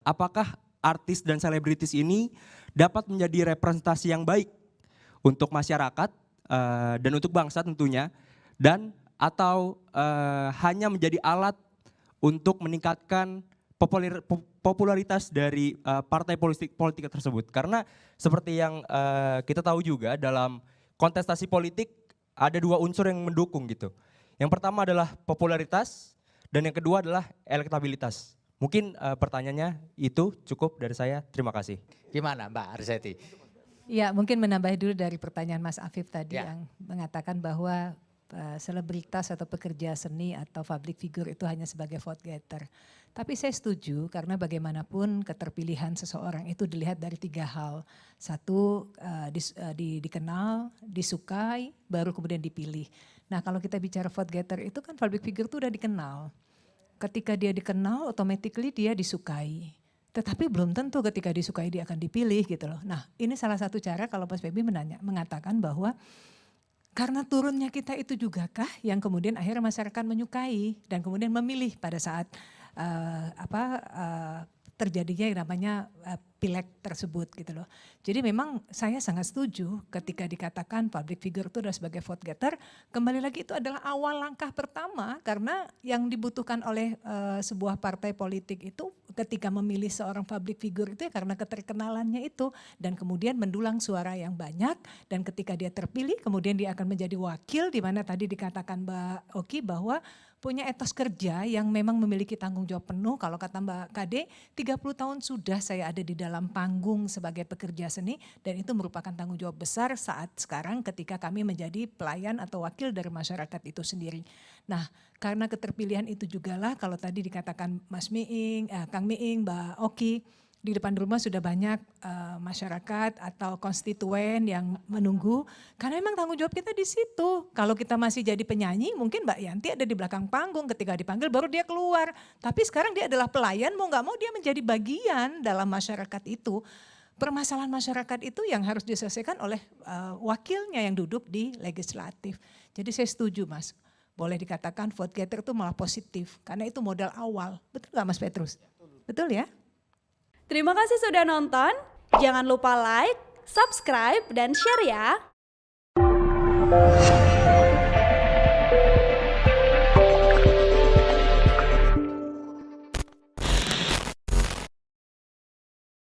apakah artis dan selebritis ini dapat menjadi representasi yang baik untuk masyarakat dan untuk bangsa tentunya, dan atau hanya menjadi alat untuk meningkatkan popularitas dari partai politik tersebut. Karena seperti yang kita tahu juga dalam kontestasi politik ada dua unsur yang mendukung gitu. Yang pertama adalah popularitas dan yang kedua adalah elektabilitas. Mungkin pertanyaannya itu cukup dari saya. Terima kasih. Gimana Mbak Arseti? Ya, mungkin menambah dulu dari pertanyaan Mas Afif tadi Ya. yang mengatakan bahwa selebritas atau pekerja seni atau public figure itu hanya sebagai vote getter. Tapi saya setuju karena bagaimanapun keterpilihan seseorang itu dilihat dari 3 hal. Satu, dikenal, disukai, baru kemudian dipilih. Nah kalau kita bicara vote getter itu kan public figure itu udah dikenal. Ketika dia dikenal, automatically dia disukai. Tetapi belum tentu ketika disukai dia akan dipilih gitu loh. Nah ini salah satu cara kalau Mas Feby mengatakan bahwa karena turunnya kita itu juga kah yang kemudian akhirnya masyarakat menyukai dan kemudian memilih pada saat terjadinya yang namanya pileg tersebut gitu loh. Jadi memang saya sangat setuju ketika dikatakan public figure itu adalah sebagai vote getter. Kembali lagi itu adalah awal langkah pertama karena yang dibutuhkan oleh sebuah partai politik itu ketika memilih seorang public figure itu ya karena keterkenalannya itu. Dan kemudian mendulang suara yang banyak dan ketika dia terpilih kemudian dia akan menjadi wakil di mana tadi dikatakan Mbak Oki bahwa punya etos kerja yang memang memiliki tanggung jawab penuh. Kalau kata Mbak Kade, 30 tahun sudah saya ada di dalam panggung sebagai pekerja seni dan itu merupakan tanggung jawab besar saat sekarang ketika kami menjadi pelayan atau wakil dari masyarakat itu sendiri. Nah karena keterpilihan itu juga lah kalau tadi dikatakan Mas Miing, Kang Miing, Mbak Oki, di depan rumah sudah banyak masyarakat atau konstituen yang menunggu karena memang tanggung jawab kita di situ. Kalau kita masih jadi penyanyi mungkin Mbak Yanti ada di belakang panggung ketika dipanggil baru dia keluar. Tapi sekarang dia adalah pelayan mau gak mau dia menjadi bagian dalam masyarakat itu. Permasalahan masyarakat itu yang harus diselesaikan oleh wakilnya yang duduk di legislatif. Jadi saya setuju Mas. Boleh dikatakan vote getter itu malah positif karena itu modal awal. Betul gak Mas Petrus? Betul ya? Terima kasih sudah nonton. Jangan lupa like, subscribe, dan share ya.